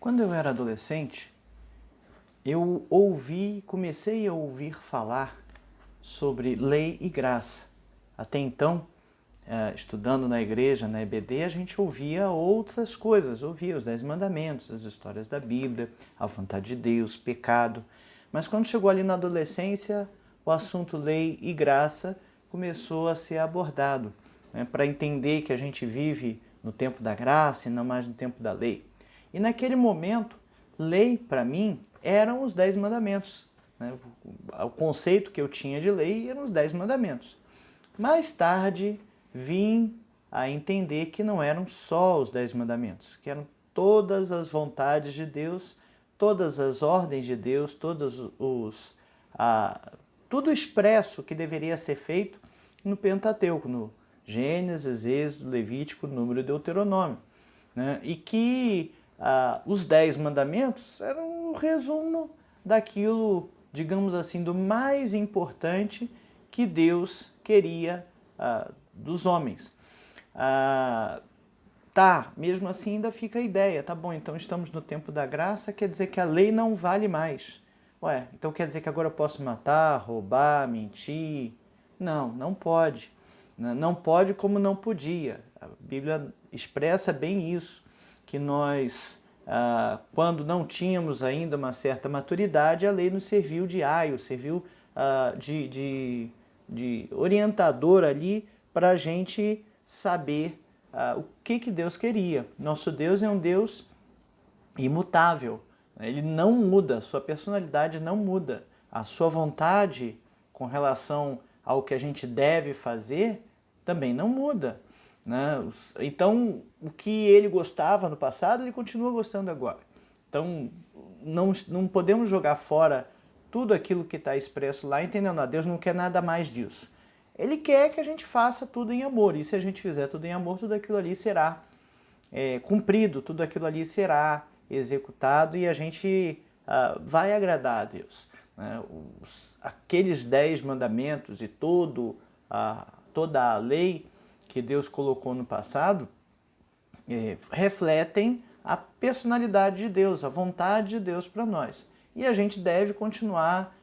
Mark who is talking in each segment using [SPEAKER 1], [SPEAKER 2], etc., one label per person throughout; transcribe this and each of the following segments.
[SPEAKER 1] Quando eu era adolescente, comecei a ouvir falar sobre lei e graça. Até então, estudando na igreja, na EBD, a gente ouvia outras coisas, ouvia os 10 mandamentos, as histórias da Bíblia, a vontade de Deus, pecado. Mas quando chegou ali na adolescência, o assunto lei e graça começou a ser abordado, né, para entender que a gente vive no tempo da graça e não mais no tempo da lei. E naquele momento, lei para mim eram os 10 mandamentos. Né? O conceito que eu tinha de lei eram os 10 mandamentos. Mais tarde, vim a entender que não eram só os 10 mandamentos, que eram todas as vontades de Deus, todas as ordens de Deus, tudo expresso que deveria ser feito no Pentateuco, no Gênesis, Êxodo, Levítico, Número e Deuteronômio. Né? E que os 10 mandamentos eram um resumo daquilo, digamos assim, do mais importante que Deus queria dos homens. Mesmo assim ainda fica a ideia, tá bom, então estamos no tempo da graça, quer dizer que a lei não vale mais. Ué, então quer dizer que agora eu posso matar, roubar, mentir? Não, não pode. Não pode como não podia. A Bíblia expressa bem isso, que nós, quando não tínhamos ainda uma certa maturidade, a lei nos serviu de aio, serviu de orientador ali para a gente saber o que Deus queria. Nosso Deus é um Deus imutável. Ele não muda, sua personalidade não muda. A sua vontade com relação ao que a gente deve fazer também não muda. Né? Então, o que ele gostava no passado, ele continua gostando agora. Então, não podemos jogar fora tudo aquilo que está expresso lá, entendendo? Deus não quer nada mais disso. Ele quer que a gente faça tudo em amor. E se a gente fizer tudo em amor, tudo aquilo ali será cumprido, tudo aquilo ali será executado e a gente vai agradar a Deus. Né? Aqueles 10 mandamentos e toda a lei que Deus colocou no passado refletem a personalidade de Deus, a vontade de Deus para nós. E a gente deve continuar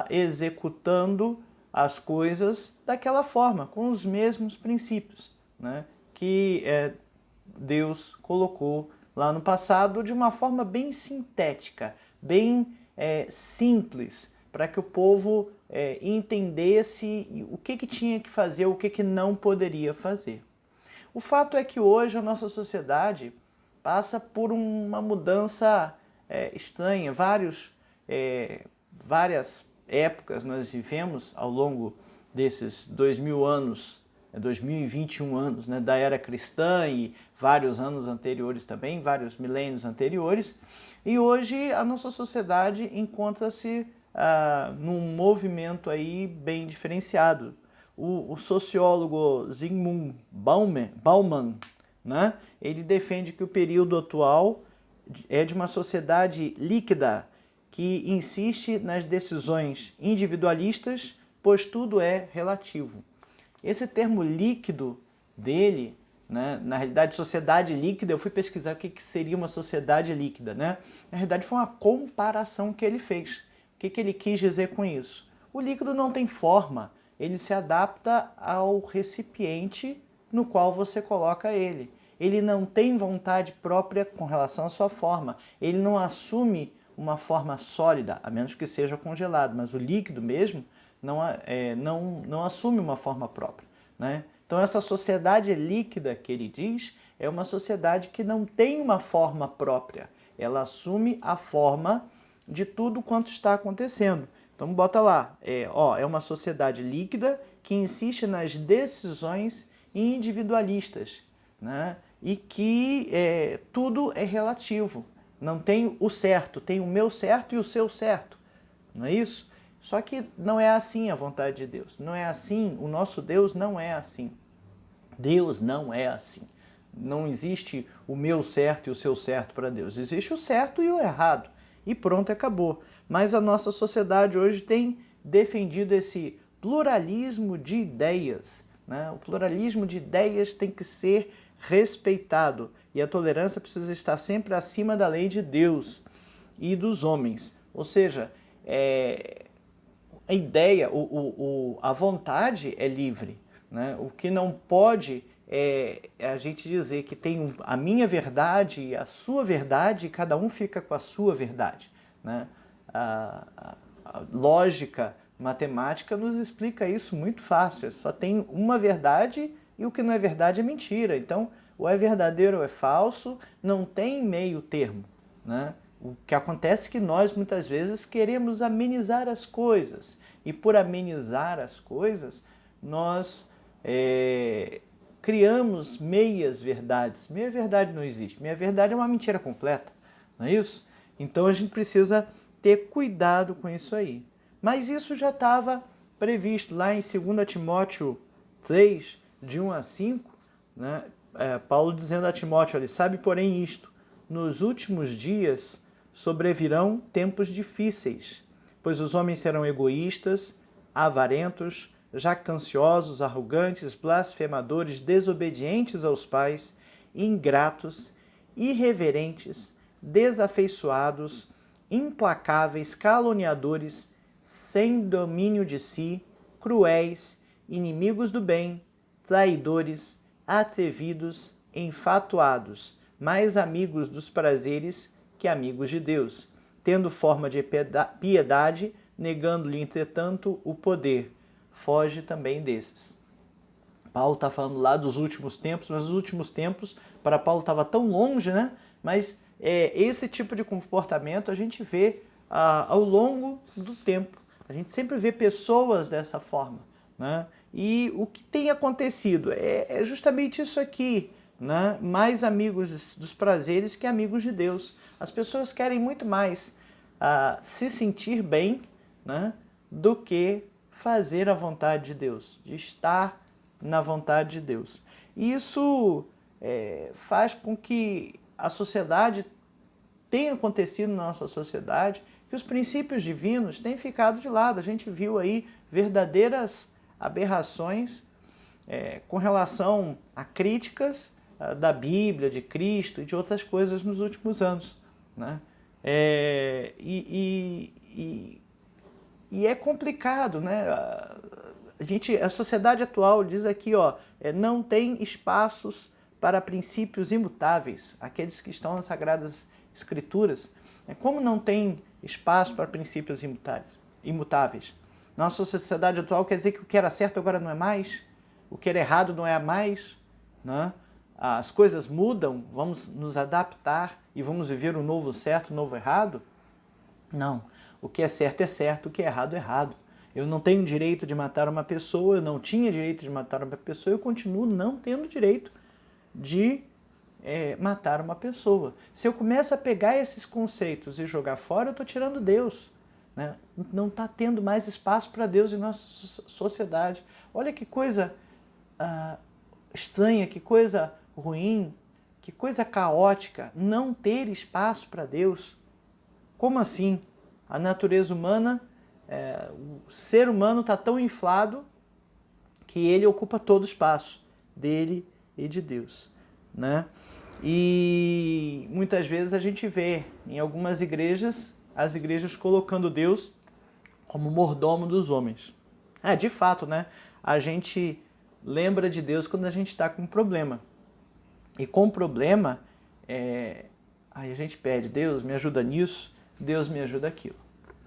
[SPEAKER 1] executando as coisas daquela forma, com os mesmos princípios, né, que Deus colocou lá no passado de uma forma bem sintética, bem simples, para que o povo entendesse o que tinha que fazer, o que não poderia fazer. O fato é que hoje a nossa sociedade passa por uma mudança estranha. Várias épocas nós vivemos ao longo desses 2000 anos, 2021 anos, né, da era cristã e vários anos anteriores também, vários milênios anteriores. E hoje a nossa sociedade encontra-se num movimento aí bem diferenciado. O sociólogo Zygmunt Bauman, né, ele defende que o período atual é de uma sociedade líquida que insiste nas decisões individualistas, pois tudo é relativo. Esse termo líquido dele, né, na realidade, sociedade líquida, eu fui pesquisar o que seria uma sociedade líquida. Né? Na realidade, foi uma comparação que ele fez. O que ele quis dizer com isso? O líquido não tem forma, ele se adapta ao recipiente no qual você coloca ele. Ele não tem vontade própria com relação à sua forma, ele não assume uma forma sólida, a menos que seja congelado, mas o líquido mesmo não assume uma forma própria. Né? Então essa sociedade líquida que ele diz é uma sociedade que não tem uma forma própria, ela assume a forma de tudo quanto está acontecendo. Então bota lá, é uma sociedade líquida que insiste nas decisões individualistas, né? E que tudo é relativo. Não tem o certo, tem o meu certo e o seu certo, não é isso? Só que não é assim a vontade de Deus, não é assim, o nosso Deus não é assim. Deus não é assim. Não existe o meu certo e o seu certo para Deus, existe o certo e o errado. E pronto, acabou. Mas a nossa sociedade hoje tem defendido esse pluralismo de ideias. Né? O pluralismo de ideias tem que ser respeitado. e a tolerância precisa estar sempre acima da lei de Deus e dos homens. Ou seja, a ideia, a vontade é livre, né? O que não pode é a gente dizer que tem a minha verdade e a sua verdade e cada um fica com a sua verdade, né? A lógica matemática nos explica isso muito fácil. Só tem uma verdade e o que não é verdade é mentira. Então, ou é verdadeiro ou é falso, não tem meio termo, né? O que acontece é que nós muitas vezes queremos amenizar as coisas e por amenizar as coisas nós criamos meias verdades. Meia verdade não existe. Meia verdade é uma mentira completa, não é isso? Então a gente precisa ter cuidado com isso aí. Mas isso já estava previsto lá em 2 Timóteo 3, de 1 a 5, né? Paulo dizendo a Timóteo, ele sabe, porém, isto, nos últimos dias sobrevirão tempos difíceis, pois os homens serão egoístas, avarentos, jactanciosos, arrogantes, blasfemadores, desobedientes aos pais, ingratos, irreverentes, desafeiçoados, implacáveis, caluniadores, sem domínio de si, cruéis, inimigos do bem, traidores, atrevidos, enfatuados, mais amigos dos prazeres que amigos de Deus, tendo forma de piedade, negando-lhe, entretanto, o poder. Foge também desses. Paulo está falando lá dos últimos tempos, mas os últimos tempos, para Paulo, estava tão longe, né? Mas esse tipo de comportamento a gente vê ao longo do tempo. A gente sempre vê pessoas dessa forma, né? E o que tem acontecido é justamente isso aqui, né? Mais amigos dos prazeres que amigos de Deus. As pessoas querem muito mais se sentir bem, né, do que fazer a vontade de Deus, de estar na vontade de Deus. E isso faz com que a sociedade tenha acontecido na nossa sociedade, que os princípios divinos têm ficado de lado. A gente viu aí verdadeiras aberrações com relação a críticas da Bíblia, de Cristo e de outras coisas nos últimos anos, né? E é complicado, né? A sociedade atual diz aqui, ó, não tem espaços para princípios imutáveis, aqueles que estão nas Sagradas Escrituras. Como não tem espaço para princípios imutáveis? Nossa sociedade atual quer dizer que o que era certo agora não é mais, o que era errado não é mais, né? As coisas mudam, vamos nos adaptar e vamos viver o novo certo, o novo errado? Não. O que é certo, o que é errado. Eu não tenho direito de matar uma pessoa, eu não tinha direito de matar uma pessoa, eu continuo não tendo direito de matar uma pessoa. Se eu começo a pegar esses conceitos e jogar fora, eu estou tirando Deus, né? Não está tendo mais espaço para Deus em nossa sociedade. Olha que coisa estranha, que coisa ruim, que coisa caótica, não ter espaço para Deus. Como assim? A natureza humana, o ser humano está tão inflado que ele ocupa todo o espaço dele e de Deus, né? E muitas vezes a gente vê em algumas igrejas, as igrejas colocando Deus como mordomo dos homens. De fato, né? A gente lembra de Deus quando a gente está com um problema. E com problema, aí a gente pede, Deus me ajuda nisso, Deus me ajuda aquilo.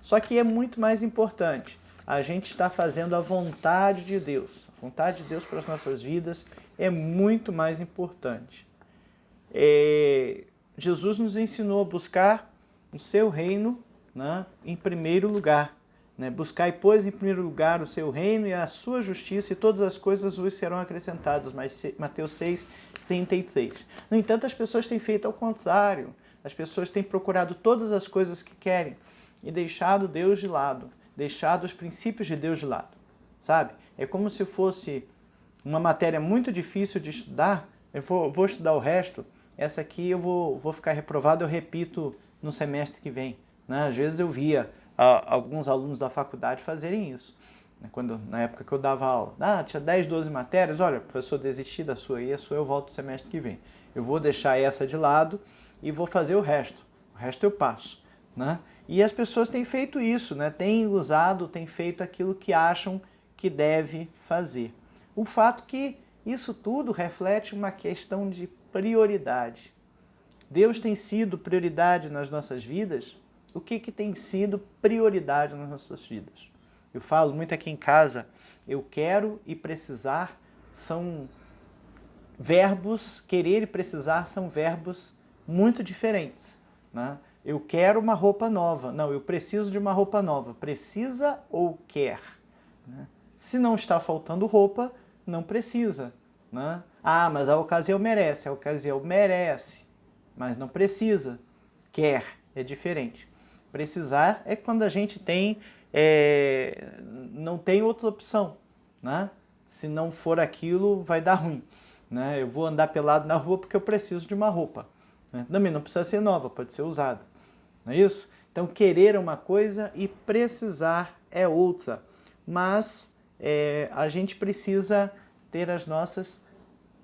[SPEAKER 1] Só que é muito mais importante a gente estar fazendo a vontade de Deus. A vontade de Deus para as nossas vidas é muito mais importante. Jesus nos ensinou a buscar o seu reino, né, em primeiro lugar. Né? Buscai, pois, em primeiro lugar o seu reino e a sua justiça, e todas as coisas vos serão acrescentadas. Mateus 6, 33. No entanto, as pessoas têm feito ao contrário. As pessoas têm procurado todas as coisas que querem e deixado Deus de lado, deixado os princípios de Deus de lado, sabe? É como se fosse uma matéria muito difícil de estudar, eu vou estudar o resto, essa aqui eu vou ficar reprovado, eu repito no semestre que vem. Né? Às vezes eu via alguns alunos da faculdade fazerem isso. Na época que eu dava aula, tinha 10, 12 matérias, olha, professor, desisti da sua aí, a sua eu volto no semestre que vem. eu vou deixar essa de lado e vou fazer o resto eu passo, né? E as pessoas têm feito isso, né? Têm usado, têm feito aquilo que acham que deve fazer. O fato que isso tudo reflete uma questão de prioridade. Deus tem sido prioridade nas nossas vidas? O que tem sido prioridade nas nossas vidas? Eu falo muito aqui em casa, eu quero e precisar são verbos, querer e precisar são verbos muito diferentes, né? Eu quero uma roupa nova. Não, eu preciso de uma roupa nova. Precisa ou quer? Né? Se não está faltando roupa, não precisa. Né? Ah, mas a ocasião merece. A ocasião merece, mas não precisa. Quer, é diferente. Precisar é quando a gente não tem outra opção. Né? Se não for aquilo, vai dar ruim. Né? Eu vou andar pelado na rua porque eu preciso de uma roupa. Né? Também não precisa ser nova, pode ser usada. Não é isso? Então, querer é uma coisa e precisar é outra. Mas a gente precisa ter as nossas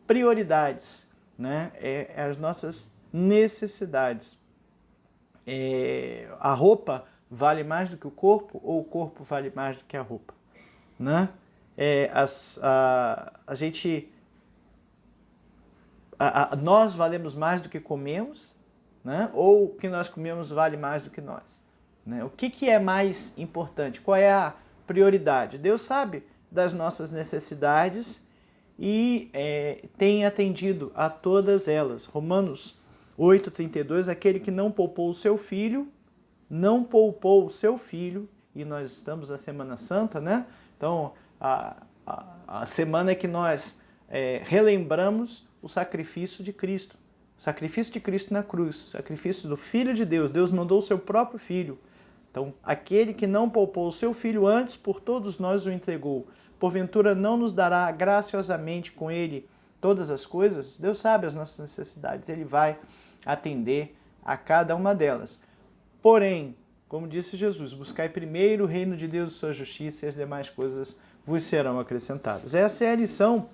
[SPEAKER 1] prioridades, né? As nossas necessidades. A roupa vale mais do que o corpo ou o corpo vale mais do que a roupa? Né? Nós valemos mais do que comemos? Né? Ou o que nós comemos vale mais do que nós? Né? O que é mais importante? Qual é a prioridade? Deus sabe das nossas necessidades e tem atendido a todas elas. Romanos 8,32, aquele que não poupou o seu filho, e nós estamos na Semana Santa, né? Então, a semana que nós relembramos o sacrifício de Cristo. O sacrifício de Cristo na cruz, o sacrifício do Filho de Deus. Deus mandou o seu próprio Filho. Então, aquele que não poupou o seu Filho antes, por todos nós o entregou. Porventura não nos dará graciosamente com ele todas as coisas? Deus sabe as nossas necessidades, ele vai atender a cada uma delas. Porém, como disse Jesus, buscai primeiro o reino de Deus e sua justiça e as demais coisas vos serão acrescentadas. Essa é a lição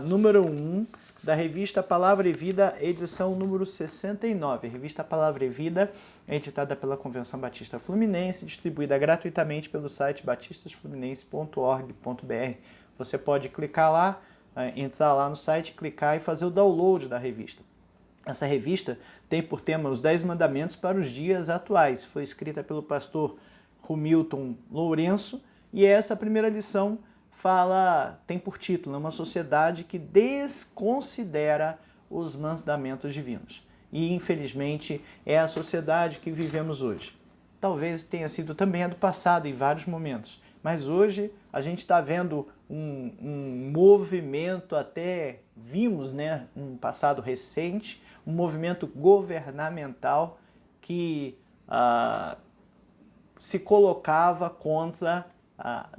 [SPEAKER 1] número 1 da revista Palavra e Vida, edição número 69. A revista Palavra e Vida é editada pela Convenção Batista Fluminense, distribuída gratuitamente pelo site batistasfluminense.org.br. Você pode clicar lá, entrar lá no site, clicar e fazer o download da revista. Essa revista tem por tema os 10 mandamentos para os dias atuais. Foi escrita pelo pastor Romilton Lourenço e essa primeira lição tem por título, uma sociedade que desconsidera os mandamentos divinos. E, infelizmente, é a sociedade que vivemos hoje. Talvez tenha sido também a do passado em vários momentos, mas hoje a gente está vendo um movimento, até vimos, né, um passado recente, um movimento governamental que se colocava contra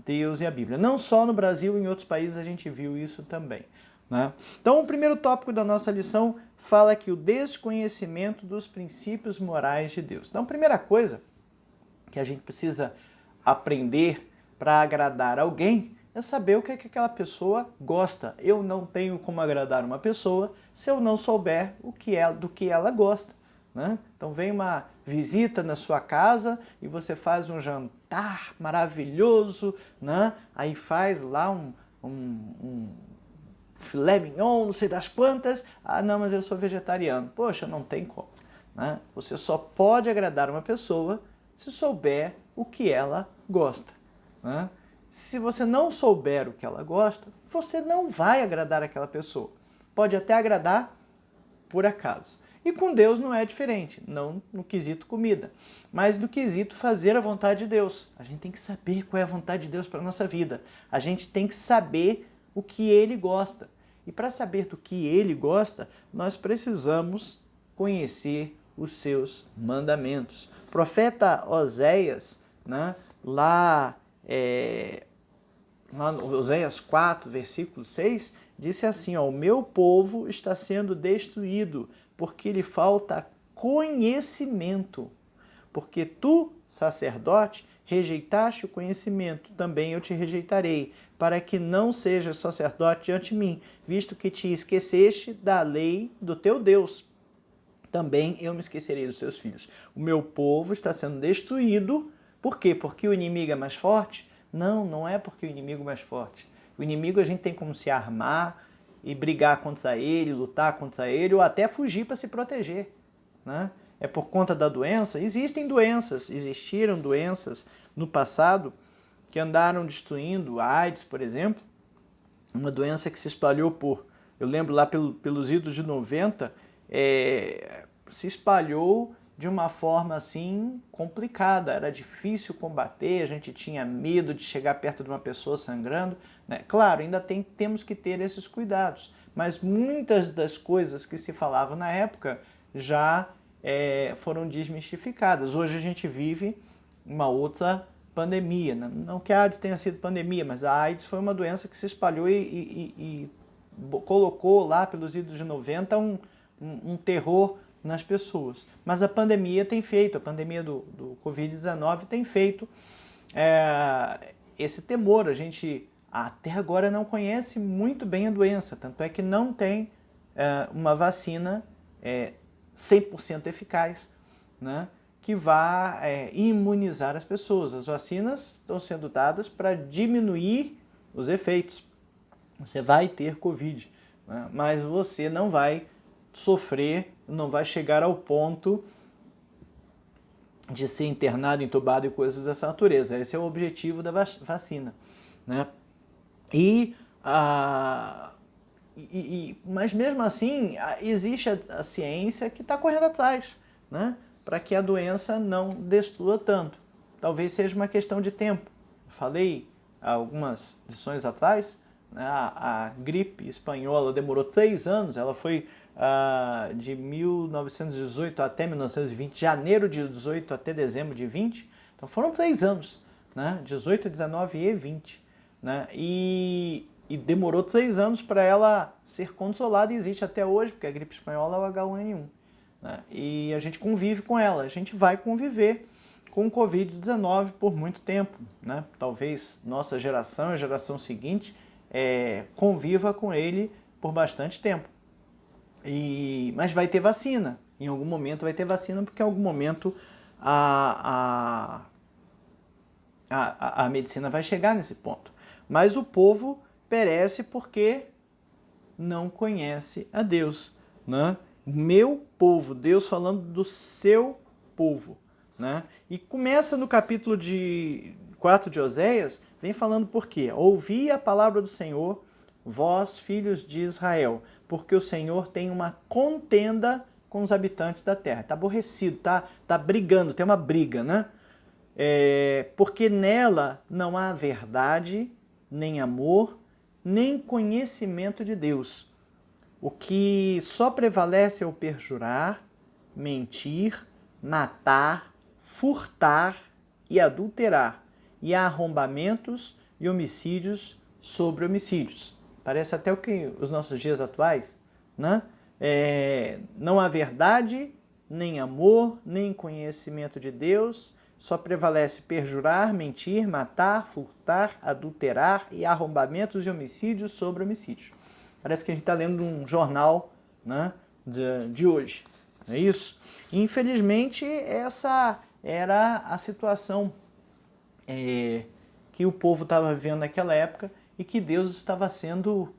[SPEAKER 1] Deus e a Bíblia. Não só no Brasil, em outros países a gente viu isso também. Né? Então, o primeiro tópico da nossa lição fala aqui o desconhecimento dos princípios morais de Deus. Então, a primeira coisa que a gente precisa aprender para agradar alguém é saber o que aquela pessoa gosta. Eu não tenho como agradar uma pessoa se eu não souber do que ela gosta. Né? Então vem uma visita na sua casa e você faz um jantar maravilhoso, né? Aí faz lá um filé mignon, não sei das quantas. Ah, não, mas eu sou vegetariano. Poxa, não tem como. Né? Você só pode agradar uma pessoa se souber o que ela gosta. Né? Se você não souber o que ela gosta, você não vai agradar aquela pessoa. Pode até agradar por acaso. E com Deus não é diferente, não no quesito comida, mas no quesito fazer a vontade de Deus. A gente tem que saber qual é a vontade de Deus para a nossa vida. A gente tem que saber o que Ele gosta. E para saber do que Ele gosta, nós precisamos conhecer os seus mandamentos. O profeta Oséias, né, lá no Oséias 4, versículo 6, disse assim, ó, o meu povo está sendo destruído, porque lhe falta conhecimento. Porque tu, sacerdote, rejeitaste o conhecimento, também eu te rejeitarei, para que não sejas sacerdote diante de mim, visto que te esqueceste da lei do teu Deus. Também eu me esquecerei dos seus filhos. O meu povo está sendo destruído. Por quê? Porque o inimigo é mais forte? Não, não é porque o inimigo é mais forte. O inimigo a gente tem como se armar e brigar contra ele, lutar contra ele, ou até fugir para se proteger, né? É por conta da doença? Existem doenças, existiram doenças no passado que andaram destruindo, a AIDS, por exemplo, uma doença que se espalhou por, eu lembro lá pelos idos de 90, se espalhou de uma forma assim complicada, era difícil combater, a gente tinha medo de chegar perto de uma pessoa sangrando, né? Claro, ainda temos que ter esses cuidados, mas muitas das coisas que se falavam na época já foram desmistificadas. Hoje a gente vive uma outra pandemia, não que a AIDS tenha sido pandemia, mas a AIDS foi uma doença que se espalhou e colocou lá pelos idos de 90 um terror nas pessoas. Mas a pandemia tem feito, a pandemia do Covid-19 tem feito esse temor. A gente até agora não conhece muito bem a doença, tanto é que não tem uma vacina 100% eficaz, né, que vá imunizar as pessoas. As vacinas estão sendo dadas para diminuir os efeitos. Você vai ter Covid, né, mas você não vai sofrer, não vai chegar ao ponto de ser internado, entubado e coisas dessa natureza. Esse é o objetivo da vacina, né? Mas mesmo assim, existe a ciência que está correndo atrás, né, para que a doença não destrua tanto. Talvez seja uma questão de tempo. Falei algumas lições atrás, né, a gripe espanhola demorou 3 anos, ela foi de 1918 até 1920, janeiro de 18 até dezembro de 20, então foram 3 anos, né, 18, 19 e 20, né, e demorou 3 anos para ela ser controlada e existe até hoje, porque a gripe espanhola é o H1N1, né, e a gente convive com ela, a gente vai conviver com o Covid-19 por muito tempo, né, talvez nossa geração, a geração seguinte, conviva com ele por bastante tempo. Mas vai ter vacina, em algum momento vai ter vacina, porque em algum momento a medicina vai chegar nesse ponto. Mas o povo perece porque não conhece a Deus, né? Meu povo, Deus falando do seu povo, né? E começa no capítulo 4 de Oséias, vem falando por quê? Ouvi a palavra do Senhor, vós, filhos de Israel, porque o Senhor tem uma contenda com os habitantes da terra. Está aborrecido, tá brigando, tem uma briga, né? Porque nela não há verdade, nem amor, nem conhecimento de Deus. O que só prevalece é o perjurar, mentir, matar, furtar e adulterar, e há arrombamentos e homicídios sobre homicídios. Parece até o que os nossos dias atuais, né? Não há verdade, nem amor, nem conhecimento de Deus, só prevalece perjurar, mentir, matar, furtar, adulterar e arrombamentos e homicídios sobre homicídios. Parece que a gente está lendo um jornal, né, de hoje, não é isso? Infelizmente, essa era a situação que o povo estava vivendo naquela época e que Deus estava sendo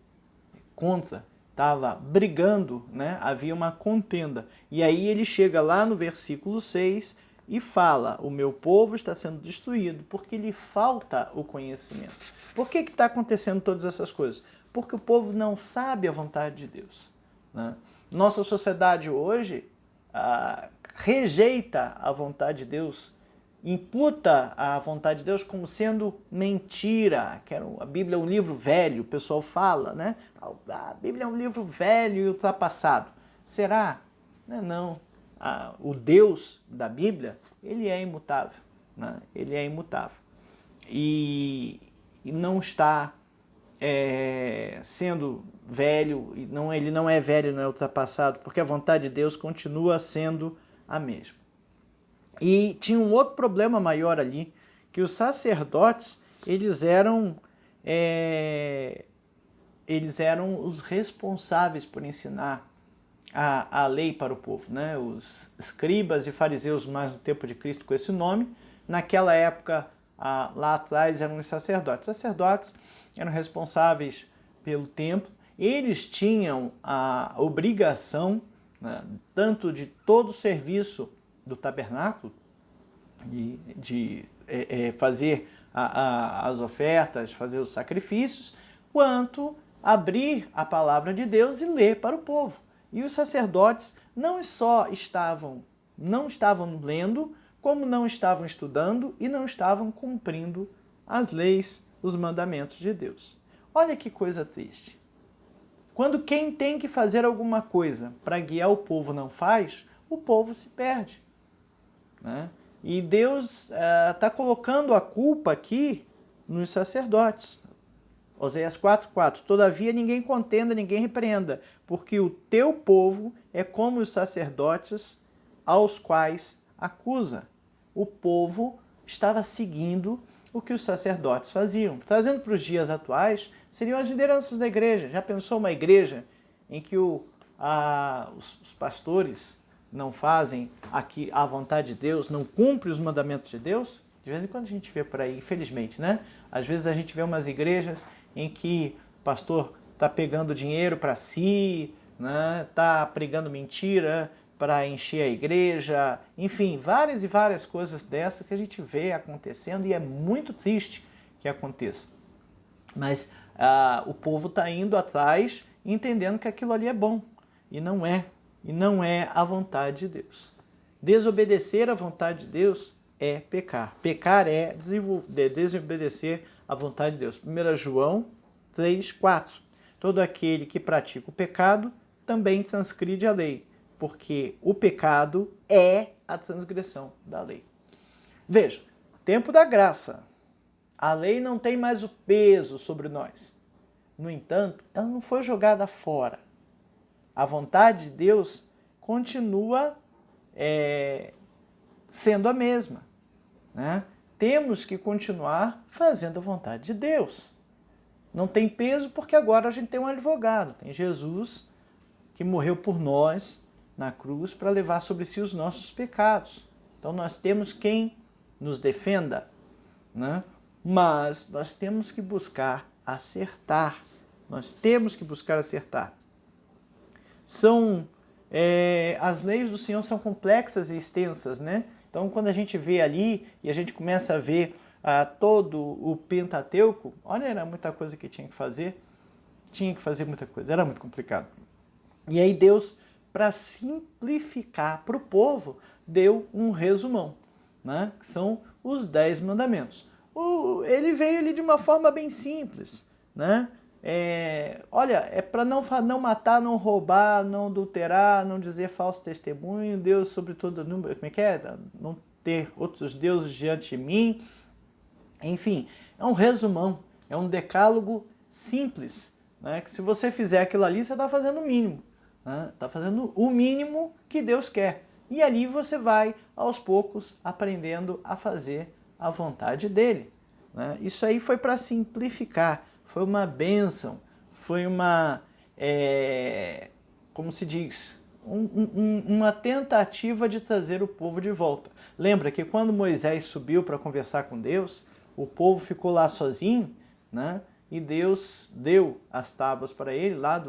[SPEAKER 1] contra, estava brigando, né? Havia uma contenda. E aí ele chega lá no versículo 6 e fala: o meu povo está sendo destruído porque lhe falta o conhecimento. Por que está acontecendo todas essas coisas? Porque o povo não sabe a vontade de Deus, né? Nossa sociedade hoje rejeita a vontade de Deus, imputa a vontade de Deus como sendo mentira. A Bíblia é um livro velho, o pessoal fala, né? A Bíblia é um livro velho e ultrapassado. Será? Não. O Deus da Bíblia, ele é imutável, né? Ele é imutável. E não está sendo velho, ele não é velho, não é ultrapassado, porque a vontade de Deus continua sendo a mesma. E tinha um outro problema maior ali, que os sacerdotes, eles eram os responsáveis por ensinar a lei para o povo, né? Os escribas e fariseus, mais no tempo de Cristo com esse nome, naquela época, lá atrás, eram os sacerdotes. Os sacerdotes eram responsáveis pelo templo, eles tinham a obrigação, né, tanto de todo o serviço do tabernáculo, de fazer as ofertas, fazer os sacrifícios, quanto abrir a palavra de Deus e ler para o povo. E os sacerdotes não só não estavam lendo, como não estavam estudando e não estavam cumprindo as leis, os mandamentos de Deus. Olha que coisa triste. Quando quem tem que fazer alguma coisa para guiar o povo não faz, o povo se perde, né? E Deus está colocando a culpa aqui nos sacerdotes. Oséias 4:4. Todavia ninguém contenda, ninguém repreenda, porque o teu povo é como os sacerdotes aos quais acusa. O povo estava seguindo o que os sacerdotes faziam. Trazendo para os dias atuais, seriam as lideranças da igreja. Já pensou uma igreja em que os pastores não fazem aqui a vontade de Deus, não cumprem os mandamentos de Deus? De vez em quando a gente vê por aí, infelizmente, né? Às vezes a gente vê umas igrejas em que o pastor está pegando dinheiro para si, né? Está pregando mentira para encher a igreja, enfim, várias e várias coisas dessas que a gente vê acontecendo e é muito triste que aconteça. Mas o povo está indo atrás entendendo que aquilo ali é bom e não é a vontade de Deus. Desobedecer à vontade de Deus é pecar. Pecar é desobedecer à vontade de Deus. 1 João 3:4. Todo aquele que pratica o pecado também transgride a lei, porque o pecado é a transgressão da lei. Veja, tempo da graça. A lei não tem mais o peso sobre nós. No entanto, ela não foi jogada fora. A vontade de Deus continua sendo a mesma, né? Temos que continuar fazendo a vontade de Deus. Não tem peso porque agora a gente tem um advogado, tem Jesus que morreu por nós na cruz para levar sobre si os nossos pecados. Então nós temos quem nos defenda, né? Mas nós temos que buscar acertar. Nós temos que buscar acertar. As leis do Senhor são complexas e extensas, né? Então, quando a gente vê ali e a gente começa a ver todo o Pentateuco, olha, era muita coisa que tinha que fazer muita coisa, era muito complicado. E aí Deus, para simplificar para o povo, deu um resumão, né? Que são os 10 mandamentos. Ele veio ali de uma forma bem simples, né? É para não matar, não roubar, não adulterar, não dizer falso testemunho, Deus sobre todo número, como é que é? Não ter outros deuses diante de mim. Enfim, é um resumão, é um decálogo simples, né? Que se você fizer aquilo ali, você está fazendo o mínimo, né? Está fazendo o mínimo que Deus quer. E ali você vai, aos poucos, aprendendo a fazer a vontade dele, né? Isso aí foi para simplificar. Foi uma bênção, foi como se diz, uma tentativa de trazer o povo de volta. Lembra que quando Moisés subiu para conversar com Deus, o povo ficou lá sozinho, né? E Deus deu as tábuas para ele, lá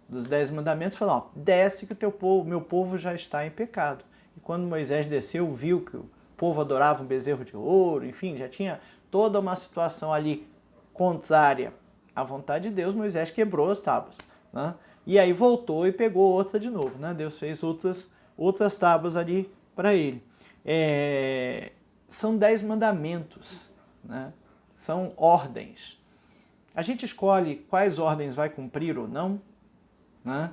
[SPEAKER 1] dos 10 mandamentos, falou, desce que meu povo já está em pecado. E quando Moisés desceu, viu que o povo adorava um bezerro de ouro, enfim, já tinha toda uma situação ali contrária à vontade de Deus, Moisés quebrou as tábuas, né? E aí voltou e pegou outra de novo, né? Deus fez outras tábuas ali para ele. São 10 mandamentos, né? São ordens. A gente escolhe quais ordens vai cumprir ou não, né?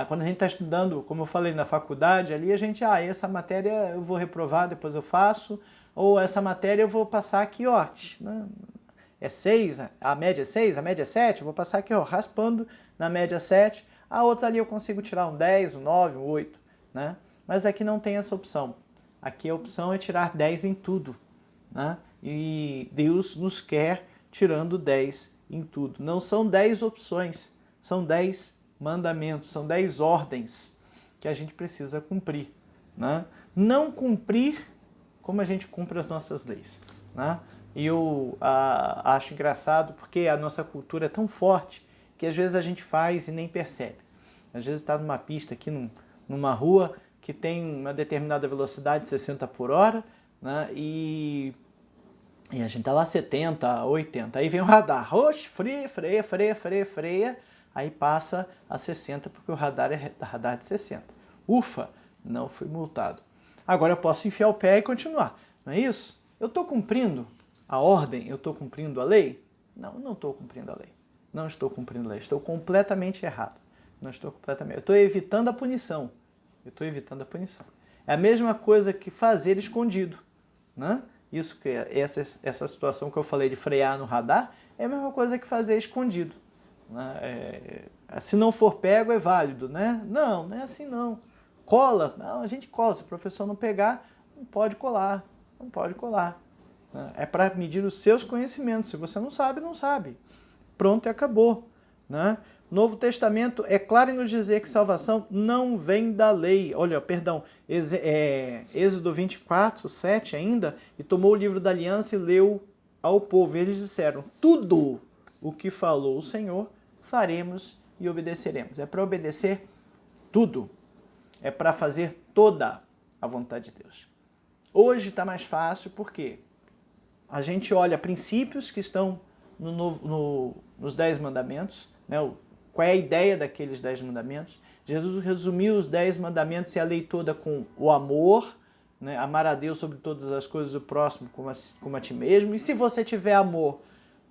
[SPEAKER 1] Quando a gente está estudando, como eu falei, na faculdade, ali a gente, essa matéria eu vou reprovar, depois eu faço, ou essa matéria eu vou passar aqui, ó, né? É 6, a média é 6, a média é 7, eu vou passar aqui, ó, raspando na média 7, a outra ali eu consigo tirar um 10, um 9, um 8, né? Mas aqui não tem essa opção. Aqui a opção é tirar 10 em tudo, né? e Deus nos quer tirando 10 em tudo. Não são 10 opções, são 10 mandamentos, são 10 ordens que a gente precisa cumprir. Né? Não cumprir como a gente cumpre as nossas leis. Né? E eu acho engraçado porque a nossa cultura é tão forte que às vezes a gente faz e nem percebe. Às vezes está numa pista aqui, numa rua que tem uma determinada velocidade, 60 por hora, né? E a gente está lá 70, 80. Aí vem o radar. Oxe, freia. Aí passa a 60 porque o radar é radar de 60. Ufa, não fui multado. Agora eu posso enfiar o pé e continuar. Não é isso? Eu estou cumprindo a ordem? Eu estou cumprindo a lei? Não, não estou cumprindo a lei. Não estou cumprindo a lei. Estou completamente errado. Não estou completamente. Eu estou evitando a punição. É a mesma coisa que fazer escondido. Né? Isso que essa situação que eu falei de frear no radar é a mesma coisa que fazer escondido. Né? Se não for pego, é válido. Né? Não, não é assim não. Cola? Não, a gente cola. Se o professor não pegar, não pode colar. Não pode colar. Né? É para medir os seus conhecimentos. Se você não sabe, não sabe. Pronto e acabou. Né? Novo Testamento é claro em nos dizer que salvação não vem da lei. Olha, perdão, Êxodo 24, 7 ainda, e tomou o livro da aliança e leu ao povo. Eles disseram, tudo o que falou o Senhor, faremos e obedeceremos. É para obedecer tudo. É para fazer toda a vontade de Deus. Hoje está mais fácil porque a gente olha princípios que estão nos 10 mandamentos, né? Qual é a ideia daqueles 10 mandamentos? Jesus resumiu os 10 mandamentos e a lei toda com o amor, né? Amar a Deus sobre todas as coisas, o próximo como a ti mesmo. E se você tiver amor,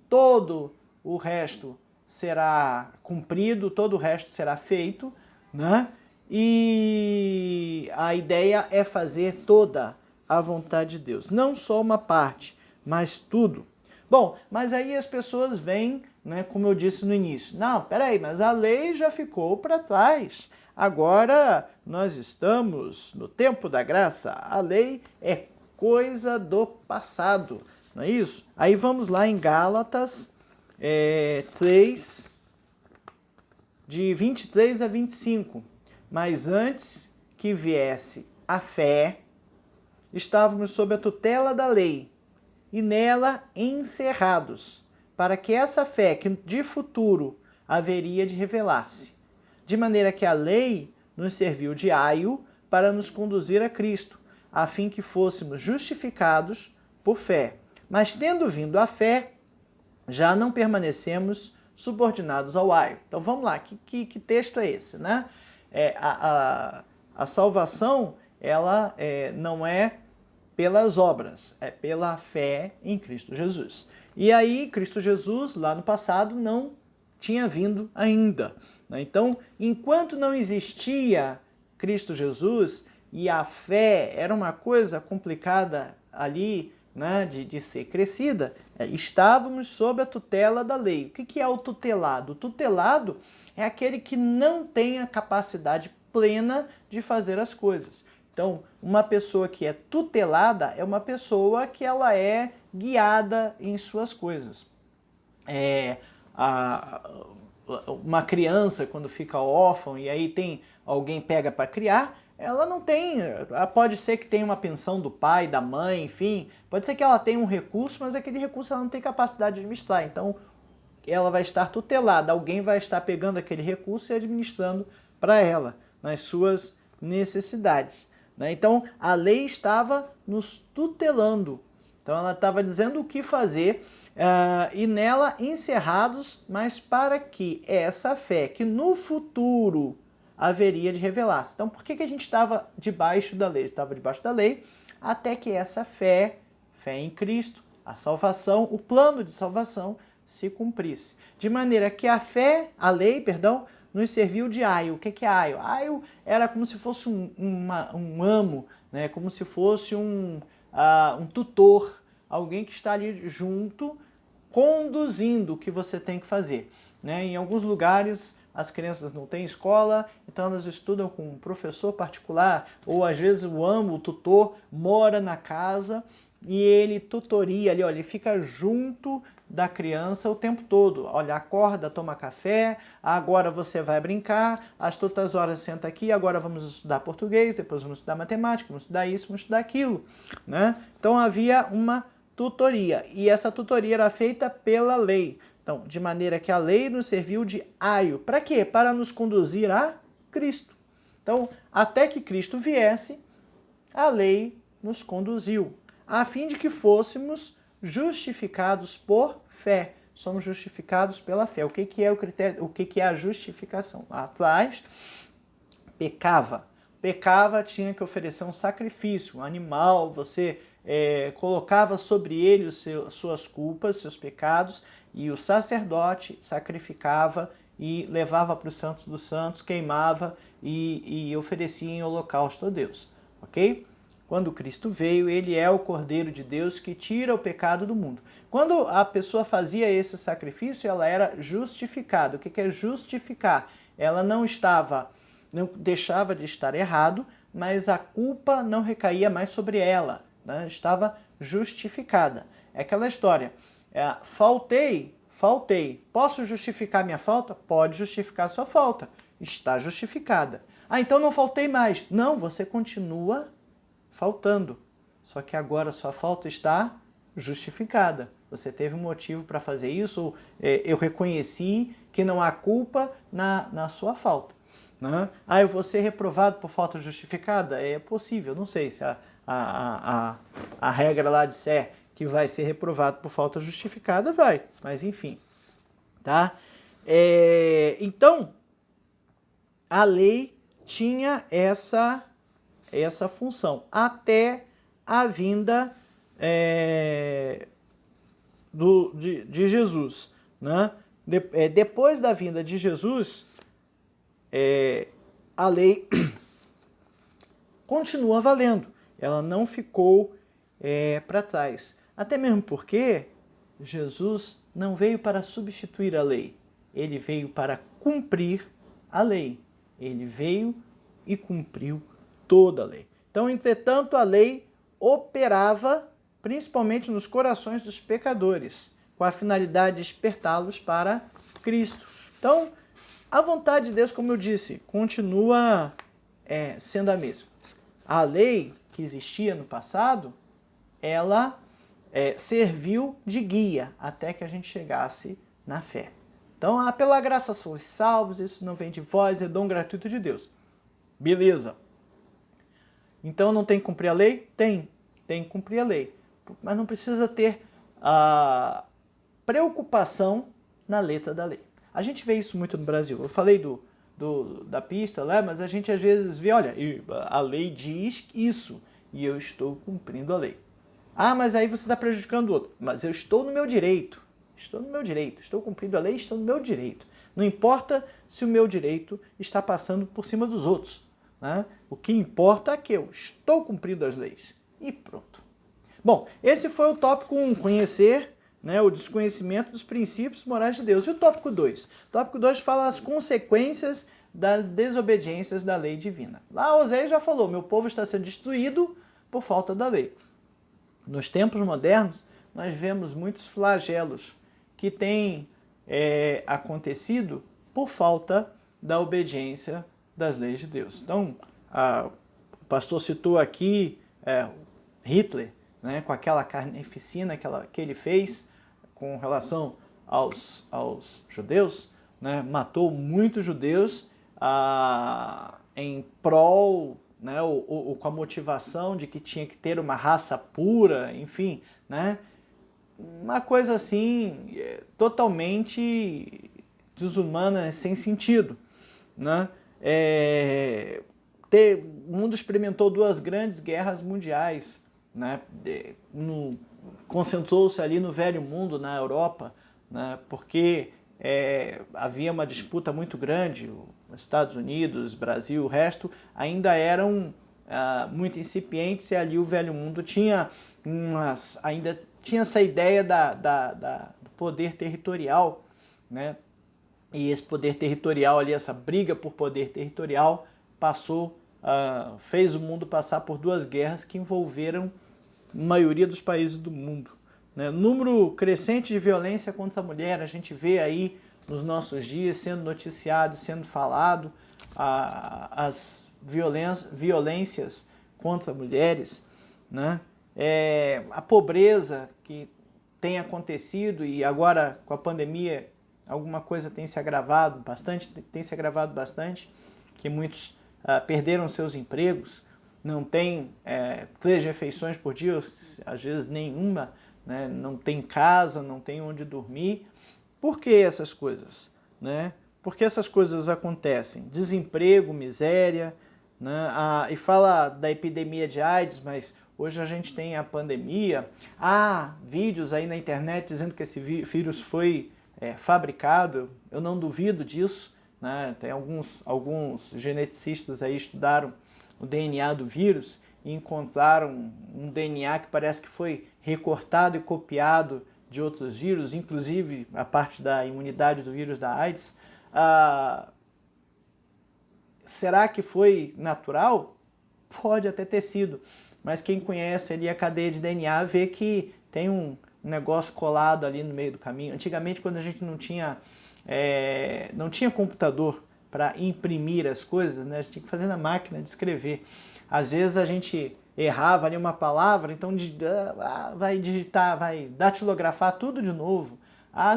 [SPEAKER 1] todo o resto será cumprido, todo o resto será feito. Né? E a ideia é fazer toda a vontade de Deus. Não só uma parte, mas tudo. Bom, mas aí as pessoas vêm, né, como eu disse no início, não, peraí, mas a lei já ficou para trás. Agora nós estamos no tempo da graça. A lei é coisa do passado, não é isso? Aí vamos lá em Gálatas 3, de 23 a 25. Mas antes que viesse a fé, estávamos sob a tutela da lei, e nela encerrados, para que essa fé que de futuro haveria de revelar-se. De maneira que a lei nos serviu de aio para nos conduzir a Cristo, a fim que fôssemos justificados por fé. Mas tendo vindo a fé, já não permanecemos subordinados ao aio. Então vamos lá, que texto é esse? Né? A salvação ela não é pelas obras, é pela fé em Cristo Jesus. E aí, Cristo Jesus, lá no passado, não tinha vindo ainda. Então, enquanto não existia Cristo Jesus, e a fé era uma coisa complicada ali, né, de ser crescida, estávamos sob a tutela da lei. O que é o tutelado? O tutelado é aquele que não tem a capacidade plena de fazer as coisas. Então, uma pessoa que é tutelada é uma pessoa que ela é guiada em suas coisas. Uma criança, quando fica órfã e aí tem alguém pega para criar, ela não tem, pode ser que tenha uma pensão do pai, da mãe, enfim, pode ser que ela tenha um recurso, mas aquele recurso ela não tem capacidade de administrar, então ela vai estar tutelada, alguém vai estar pegando aquele recurso e administrando para ela, nas suas necessidades. Então, a lei estava nos tutelando. Então, ela estava dizendo o que fazer e nela encerrados, mas para que essa fé, que no futuro haveria de revelar-se. Então, por que a gente estava debaixo da lei? Estava debaixo da lei até que essa fé em Cristo, a salvação, o plano de salvação se cumprisse. De maneira que a lei, nos serviu de aio. O que é aio? Aio era como se fosse um amo, né? Como se fosse um tutor, alguém que está ali junto, conduzindo o que você tem que fazer. Né? Em alguns lugares as crianças não têm escola, então elas estudam com um professor particular, ou às vezes o amo, o tutor, mora na casa e ele tutoria ali, olha, ele fica junto da criança o tempo todo. Olha, acorda, toma café, agora você vai brincar, às tantas horas senta aqui, agora vamos estudar português, depois vamos estudar matemática, vamos estudar isso, vamos estudar aquilo, né? Então havia uma tutoria, e essa tutoria era feita pela lei. Então, de maneira que a lei nos serviu de aio. Para quê? Para nos conduzir a Cristo. Então, até que Cristo viesse, a lei nos conduziu, a fim de que fôssemos justificados por fé. Somos justificados pela fé. O que é o critério? O que é a justificação? Lá atrás, pecava, tinha que oferecer um sacrifício, um animal, você colocava sobre ele suas culpas, seus pecados, e o sacerdote sacrificava e levava para os santos dos santos, queimava e oferecia em holocausto a Deus, ok? Quando Cristo veio, ele é o Cordeiro de Deus que tira o pecado do mundo. Quando a pessoa fazia esse sacrifício, ela era justificada. O que é justificar? Ela não deixava de estar errado, mas a culpa não recaía mais sobre ela, né? Estava justificada. É aquela história, faltei, posso justificar minha falta? Pode justificar sua falta, está justificada. Ah, então não faltei mais. Não, você continua faltando, só que agora sua falta está justificada. Você teve um motivo para fazer isso, eu reconheci que não há culpa na sua falta. Né? Ah, eu vou ser reprovado por falta justificada? É possível, não sei se a regra lá disser que vai ser reprovado por falta justificada, vai, mas enfim. Tá? Então, a lei tinha essa função, até a vinda de Jesus. Né? Depois da vinda de Jesus, a lei continua valendo, ela não ficou para trás. Até mesmo porque Jesus não veio para substituir a lei, ele veio para cumprir a lei. Ele veio e cumpriu toda a lei. Então, entretanto, a lei operava principalmente nos corações dos pecadores, com a finalidade de despertá-los para Cristo. Então, a vontade de Deus, como eu disse, continua sendo a mesma. A lei que existia no passado, ela serviu de guia até que a gente chegasse na fé. Então, pela graça sois salvos, isso não vem de vós, é dom gratuito de Deus. Beleza. Então, não tem que cumprir a lei? Tem que cumprir a lei. Mas não precisa ter a preocupação na letra da lei. A gente vê isso muito no Brasil. Eu falei da pista lá, mas a gente às vezes vê, olha, a lei diz isso e eu estou cumprindo a lei. Ah, mas aí você está prejudicando o outro. Mas eu estou no meu direito. Estou cumprindo a lei, estou no meu direito. Não importa se o meu direito está passando por cima dos outros. Né? O que importa é que eu estou cumprindo as leis. E pronto. Bom, esse foi o tópico 1, conhecer, né, o desconhecimento dos princípios morais de Deus. E o tópico 2? O tópico 2 fala as consequências das desobediências da lei divina. Lá Oséias já falou, meu povo está sendo destruído por falta da lei. Nos tempos modernos, nós vemos muitos flagelos que têm acontecido por falta da obediência das leis de Deus. Então, o pastor citou aqui Hitler, né, com aquela carnificina que ele fez com relação aos judeus, né, matou muitos judeus em prol, né, com a motivação de que tinha que ter uma raça pura, enfim, né, uma coisa assim totalmente desumana, sem sentido. Né? O mundo experimentou 2 grandes guerras mundiais, né? Concentrou-se ali no Velho Mundo, na Europa, né? Porque havia uma disputa muito grande, os Estados Unidos, Brasil, o resto ainda eram muito incipientes, e ali o Velho Mundo ainda tinha essa ideia do poder territorial, né? E esse poder territorial ali, essa briga por poder territorial, fez o mundo passar por 2 guerras que envolveram maioria dos países do mundo. Né? Número crescente de violência contra a mulher, a gente vê aí nos nossos dias sendo noticiado, sendo falado, as violências contra mulheres, né? A pobreza que tem acontecido e agora com a pandemia alguma coisa tem se agravado bastante, que muitos perderam seus empregos, não tem 3 refeições por dia, às vezes nenhuma, né? Não tem casa, não tem onde dormir. Por que essas coisas? Né? Por que essas coisas acontecem? Desemprego, miséria, né? E fala da epidemia de AIDS, mas hoje a gente tem a pandemia. Há vídeos aí na internet dizendo que esse vírus foi fabricado. Eu não duvido disso. Né? Tem alguns geneticistas aí estudaram o DNA do vírus e encontraram um DNA que parece que foi recortado e copiado de outros vírus, inclusive a parte da imunidade do vírus da AIDS. Será que foi natural? Pode até ter sido, mas quem conhece ali a cadeia de DNA vê que tem um negócio colado ali no meio do caminho. Antigamente, quando a gente não tinha computador para imprimir as coisas, né? A gente tinha que fazer na máquina de escrever. Às vezes a gente errava ali uma palavra, então vai digitar, vai datilografar tudo de novo.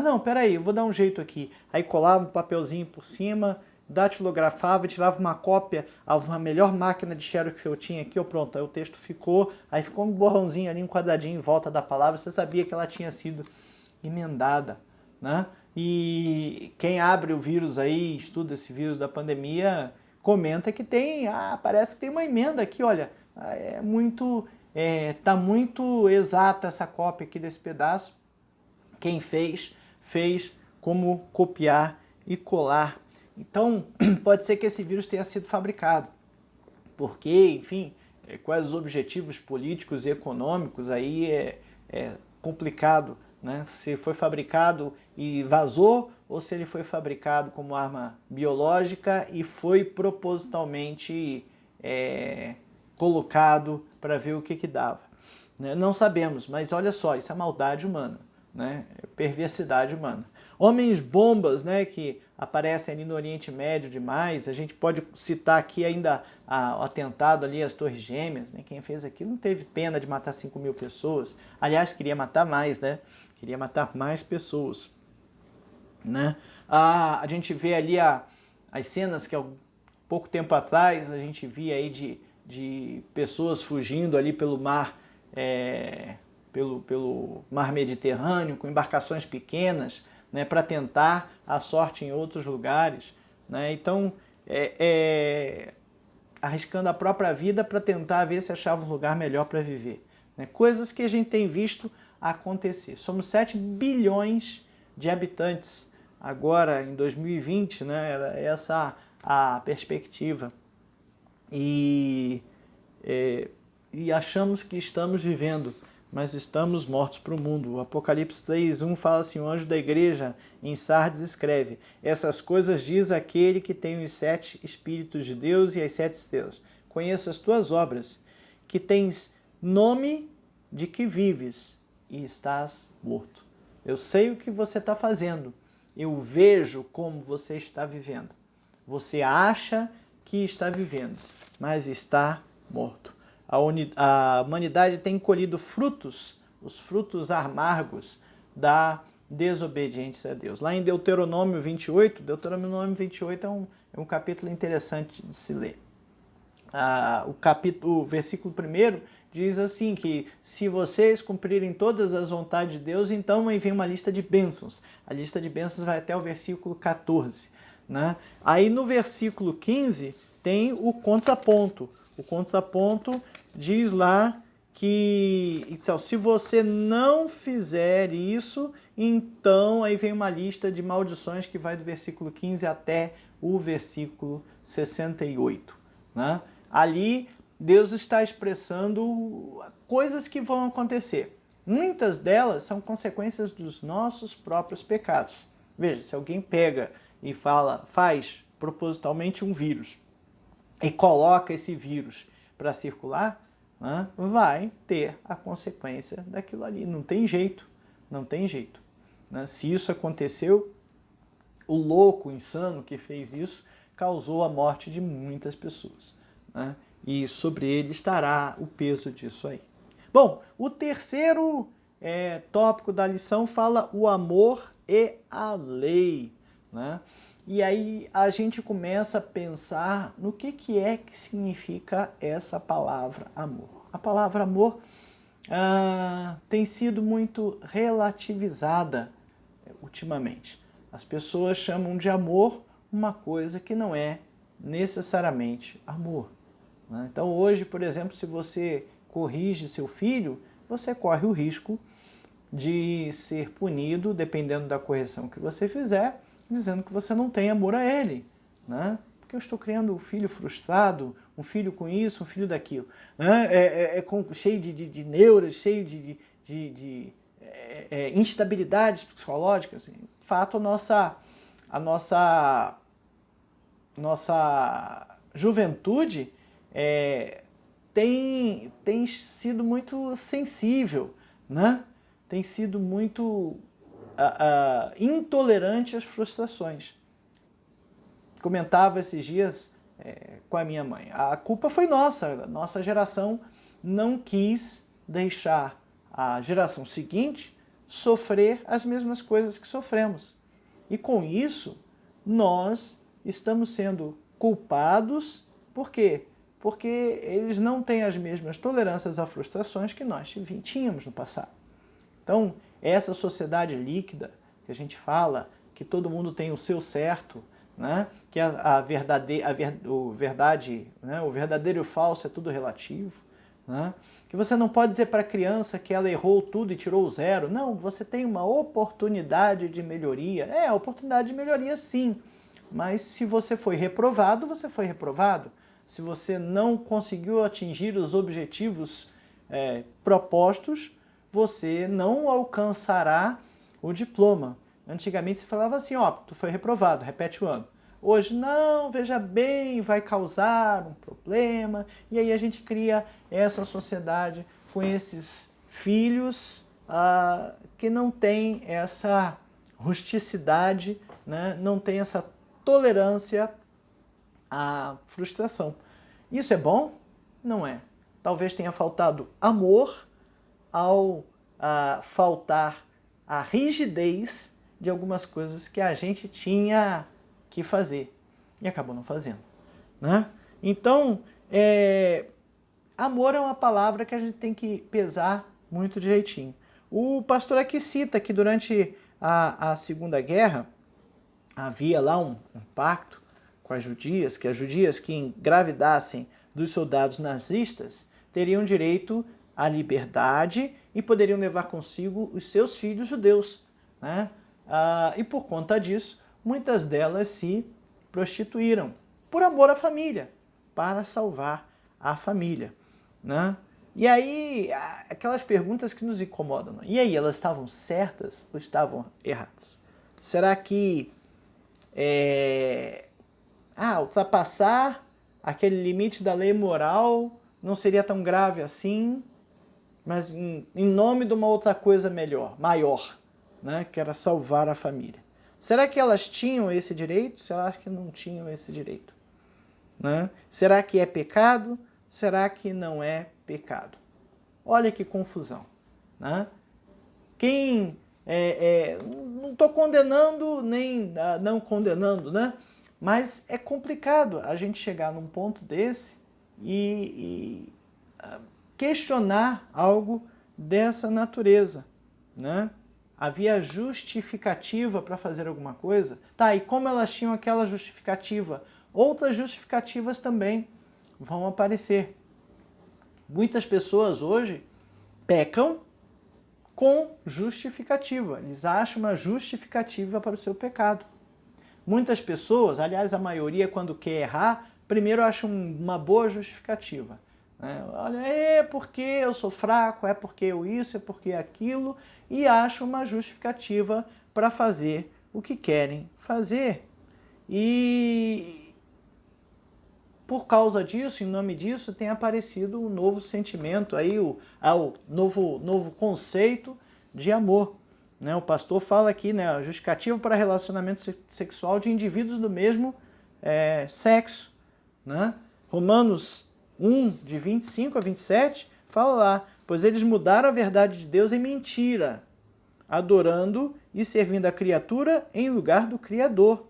[SPEAKER 1] Não, peraí, eu vou dar um jeito aqui. Aí colava um papelzinho por cima, datilografava e tirava uma cópia, a melhor máquina de xerox que eu tinha aqui, pronto, aí o texto ficou, aí ficou um borrãozinho ali, um quadradinho em volta da palavra, você sabia que ela tinha sido emendada, né? E quem abre o vírus aí, estuda esse vírus da pandemia, comenta que tem, parece que tem uma emenda aqui, olha, tá muito exata essa cópia aqui desse pedaço. Quem fez como copiar e colar. Então, pode ser que esse vírus tenha sido fabricado. Porque, enfim, quais os objetivos políticos e econômicos, aí é complicado, né? Se foi fabricado e vazou, ou se ele foi fabricado como arma biológica e foi propositalmente colocado para ver o que dava. Né? Não sabemos, mas olha só, isso é maldade humana, né? Perversidade humana. Homens bombas, né, que aparecem ali no Oriente Médio demais. A gente pode citar aqui ainda o atentado ali às Torres Gêmeas, né? Quem fez aquilo não teve pena de matar 5.000 pessoas. Aliás, queria matar mais, né? Queria matar mais pessoas, né? A gente vê ali as cenas que há pouco tempo atrás a gente via aí de pessoas fugindo ali pelo mar, pelo mar Mediterrâneo, com embarcações pequenas, né, para tentar a sorte em outros lugares, né? Então, arriscando a própria vida para tentar ver se achava um lugar melhor para viver. Né? Coisas que a gente tem visto acontecer. Somos 7 bilhões de habitantes agora em 2020, né? Era essa a perspectiva. E achamos que estamos vivendo, mas estamos mortos para o mundo. O Apocalipse 3:1 fala assim: o anjo da igreja em Sardes escreve: essas coisas diz aquele que tem os 7 Espíritos de Deus e as 7 estrelas. Conheço as tuas obras, que tens nome de que vives e estás morto. Eu sei o que você está fazendo, eu vejo como você está vivendo. Você acha que está vivendo, mas está morto. A humanidade tem colhido frutos, os frutos amargos da desobediência a Deus. Lá em Deuteronômio 28 é um capítulo interessante de se ler. O versículo 1 diz assim, que se vocês cumprirem todas as vontades de Deus, então aí vem uma lista de bênçãos. A lista de bênçãos vai até o versículo 14. Né? Aí no versículo 15 tem o contraponto. O contraponto diz lá que então, se você não fizer isso, então aí vem uma lista de maldições que vai do versículo 15 até o versículo 68. Né? Ali Deus está expressando coisas que vão acontecer. Muitas delas são consequências dos nossos próprios pecados. Veja, se alguém pega e faz propositalmente um vírus e coloca esse vírus para circular, né, vai ter a consequência daquilo ali. Não tem jeito, não tem jeito. Né? Se isso aconteceu, o louco, o insano que fez isso, causou a morte de muitas pessoas. Né? E sobre ele estará o peso disso aí. Bom, o terceiro tópico da lição fala o amor e a lei. Né? E aí a gente começa a pensar no que é que significa essa palavra amor. A palavra amor tem sido muito relativizada ultimamente. As pessoas chamam de amor uma coisa que não é necessariamente amor. Né? Então hoje, por exemplo, se você corrige seu filho, você corre o risco de ser punido, dependendo da correção que você fizer, dizendo que você não tem amor a ele. Né? Porque eu estou criando um filho frustrado, um filho com isso, um filho daquilo. Né? Cheio de neuras, cheio de instabilidades psicológicas. Assim. De fato, a nossa juventude tem sido muito sensível, né? Tem sido muito intolerante às frustrações. Comentava esses dias com a minha mãe. A culpa foi nossa. Nossa geração não quis deixar a geração seguinte sofrer as mesmas coisas que sofremos. E com isso, nós estamos sendo culpados. Por quê? Porque eles não têm as mesmas tolerâncias a frustrações que nós tínhamos no passado. Então, essa sociedade líquida que a gente fala, que todo mundo tem o seu certo, né? Que o verdadeiro e o falso é tudo relativo, né? Que você não pode dizer para a criança que ela errou tudo e tirou o zero. Não, você tem uma oportunidade de melhoria. Oportunidade de melhoria sim, mas se você foi reprovado, você foi reprovado. Se você não conseguiu atingir os objetivos propostos, você não alcançará o diploma. Antigamente se falava assim, tu foi reprovado, repete o ano. Hoje, não, veja bem, vai causar um problema. E aí a gente cria essa sociedade com esses filhos que não tem essa rusticidade, né? Não tem essa tolerância à frustração. Isso é bom? Não é. Talvez tenha faltado amor ao faltar a rigidez de algumas coisas que a gente tinha que fazer e acabou não fazendo. Né? Então, amor é uma palavra que a gente tem que pesar muito direitinho. O pastor aqui cita que durante a Segunda Guerra havia lá um pacto com as judias, que as judias que engravidassem dos soldados nazistas teriam direito à liberdade e poderiam levar consigo os seus filhos judeus. Né? E por conta disso, muitas delas se prostituíram por amor à família, para salvar a família. Né? E aí, aquelas perguntas que nos incomodam. E aí, elas estavam certas ou estavam erradas? Será que ultrapassar aquele limite da lei moral não seria tão grave assim, mas em nome de uma outra coisa maior, né, que era salvar a família? Será que elas tinham esse direito? Será que não tinham esse direito? Né? Será que é pecado? Será que não é pecado? Olha que confusão. Né? Não estou condenando nem não condenando, né? Mas é complicado a gente chegar num ponto desse e questionar algo dessa natureza. Né? Havia justificativa para fazer alguma coisa? Tá, e como elas tinham aquela justificativa? Outras justificativas também vão aparecer. Muitas pessoas hoje pecam com justificativa. Eles acham uma justificativa para o seu pecado. Muitas pessoas, aliás, a maioria, quando quer errar, primeiro acham uma boa justificativa. Olha, é porque eu sou fraco, é porque eu isso, é porque aquilo, e acham uma justificativa para fazer o que querem fazer. E por causa disso, em nome disso, tem aparecido um novo sentimento, aí o novo conceito de amor. Né? O pastor fala aqui, né, justificativo para relacionamento sexual de indivíduos do mesmo sexo. Né? Romanos 1, de 25 a 27, fala lá, pois eles mudaram a verdade de Deus em mentira, adorando e servindo a criatura em lugar do Criador,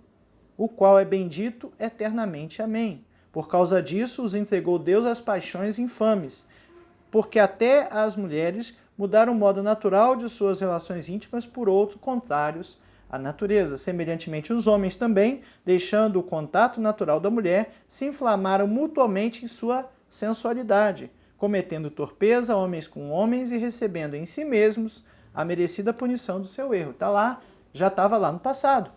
[SPEAKER 1] o qual é bendito eternamente. Amém. Por causa disso, os entregou Deus às paixões infames, porque até as mulheres mudaram o modo natural de suas relações íntimas por outros contrários à natureza. Semelhantemente, os homens também, deixando o contato natural da mulher, se inflamaram mutuamente em sua sensualidade, cometendo torpeza homens com homens e recebendo em si mesmos a merecida punição do seu erro. Tá lá, já estava lá no passado.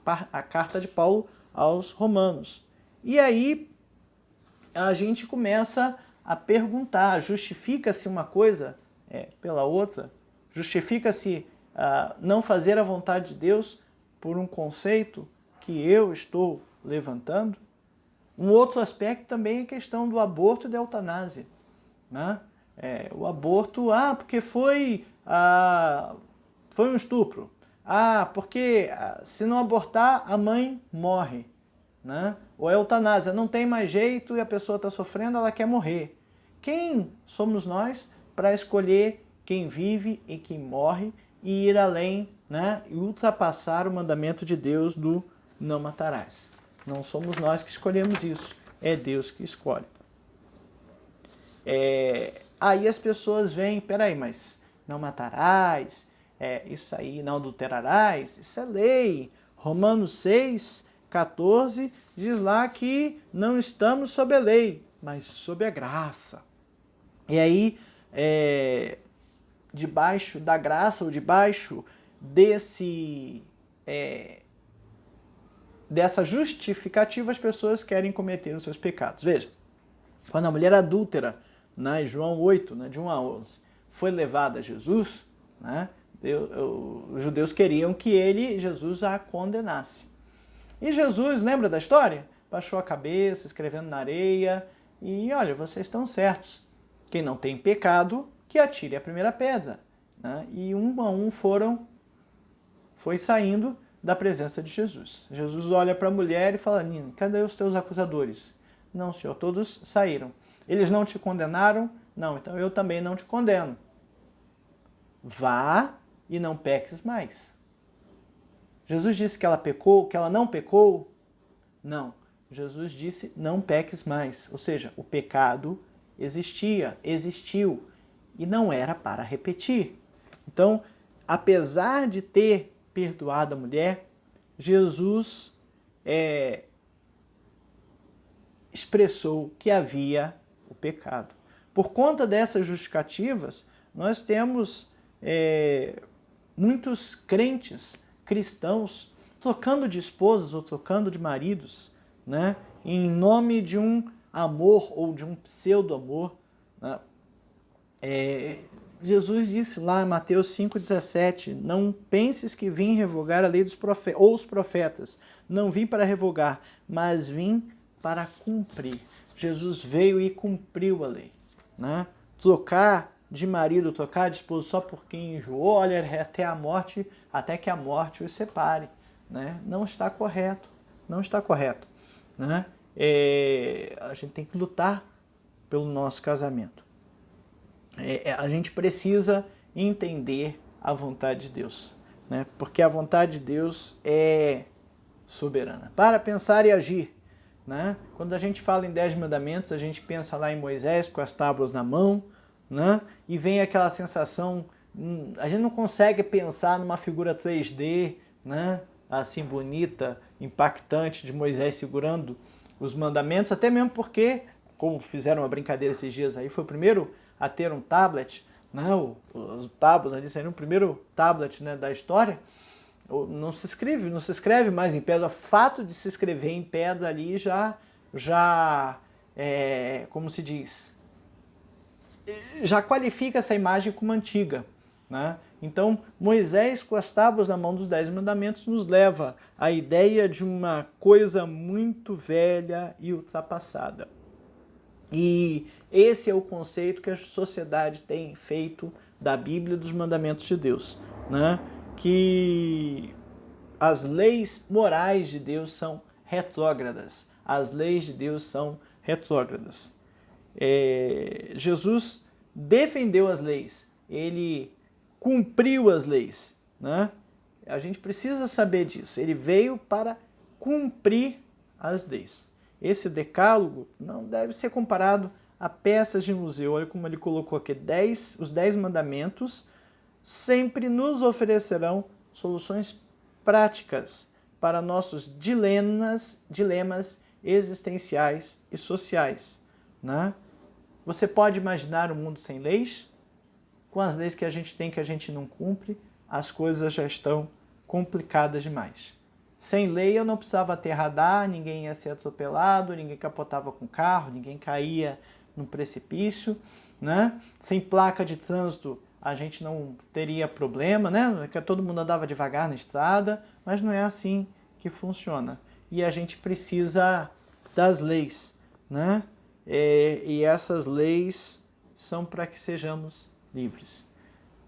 [SPEAKER 1] A carta de Paulo aos Romanos. E aí a gente começa a perguntar, justifica-se uma coisa pela outra? Justifica-se não fazer a vontade de Deus por um conceito que eu estou levantando? Um outro aspecto também é a questão do aborto e da eutanásia. Né? O aborto, porque foi um estupro. Porque se não abortar, a mãe morre. Né? Ou a eutanásia, não tem mais jeito e a pessoa está sofrendo, ela quer morrer. Quem somos nós para escolher quem vive e quem morre e ir além, né? E ultrapassar o mandamento de Deus do não matarás? Não somos nós que escolhemos isso, é Deus que escolhe. Aí as pessoas veem, peraí, mas não matarás, isso aí, não adulterarás, isso é lei. Romanos 6, 14 diz lá que não estamos sob a lei, mas sob a graça. E aí, debaixo da graça ou debaixo dessa justificativa, as pessoas querem cometer os seus pecados. Veja, quando a mulher adúltera, em João 8, de 1 a 11, foi levada a Jesus, né, os judeus queriam que Jesus a condenasse. E Jesus, lembra da história? Baixou a cabeça, escrevendo na areia, e olha, vocês estão certos. Quem não tem pecado, que atire a primeira pedra. Né? E um a um foi saindo da presença de Jesus. Jesus olha para a mulher e fala, Nina, cadê os teus acusadores? Não, Senhor, todos saíram. Eles não te condenaram? Não, então eu também não te condeno. Vá e não peques mais. Jesus disse que ela pecou, que ela não pecou? Não. Jesus disse, não peques mais. Ou seja, o pecado existiu, e não era para repetir. Então, apesar de ter perdoado a mulher, Jesus expressou que havia o pecado. Por conta dessas justificativas, nós temos muitos crentes cristãos trocando de esposas ou trocando de maridos, né, em nome de um amor ou de um pseudo-amor. Né? Jesus disse lá em Mateus 5,17, não penses que vim revogar a lei dos profetas, ou os profetas. Não vim para revogar, mas vim para cumprir. Jesus veio e cumpriu a lei. Né? Trocar de marido, trocar de esposo só por quem enjoou, olha, até que a morte os separe. Né? Não está correto. Não está correto. Né? A gente tem que lutar pelo nosso casamento. A gente precisa entender a vontade de Deus, né? Porque a vontade de Deus é soberana. Para pensar e agir. Né? Quando a gente fala em 10 mandamentos, a gente pensa lá em Moisés com as tábuas na mão, né? E vem aquela sensação, a gente não consegue pensar numa figura 3D, né? Assim bonita, impactante, de Moisés segurando os mandamentos, até mesmo porque, como fizeram uma brincadeira esses dias aí, foi o primeiro a ter um tablet, né? Os tábuas ali saíram o primeiro tablet, né, da história. Não se escreve mais em pedra. O fato de se escrever em pedra ali como se diz, já qualifica essa imagem como antiga. Né? Então, Moisés com as tábuas na mão dos 10 mandamentos nos leva à ideia de uma coisa muito velha e ultrapassada. E esse é o conceito que a sociedade tem feito da Bíblia e dos mandamentos de Deus, né? Que as leis morais de Deus são retrógradas. As leis de Deus são retrógradas. Jesus defendeu as leis, ele cumpriu as leis, né? A gente precisa saber disso. Ele veio para cumprir as leis. Esse decálogo não deve ser comparado a peças de museu. Olha como ele colocou aqui, os 10 mandamentos sempre nos oferecerão soluções práticas para nossos dilemas existenciais e sociais, né? Você pode imaginar um mundo sem leis? Com as leis que a gente tem que a gente não cumpre, as coisas já estão complicadas demais. Sem lei eu não precisava ter radar, ninguém ia ser atropelado, ninguém capotava com carro, ninguém caía num precipício, né? Sem placa de trânsito a gente não teria problema, né? Que todo mundo andava devagar na estrada, mas não é assim que funciona. E a gente precisa das leis, né? E essas leis são para que sejamos livres.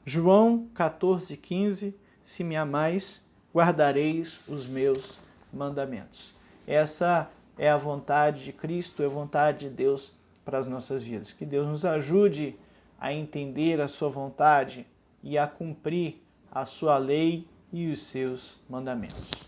[SPEAKER 1] João 14,15: se me amais, guardareis os meus mandamentos. Essa é a vontade de Cristo, é a vontade de Deus para as nossas vidas. Que Deus nos ajude a entender a sua vontade e a cumprir a sua lei e os seus mandamentos.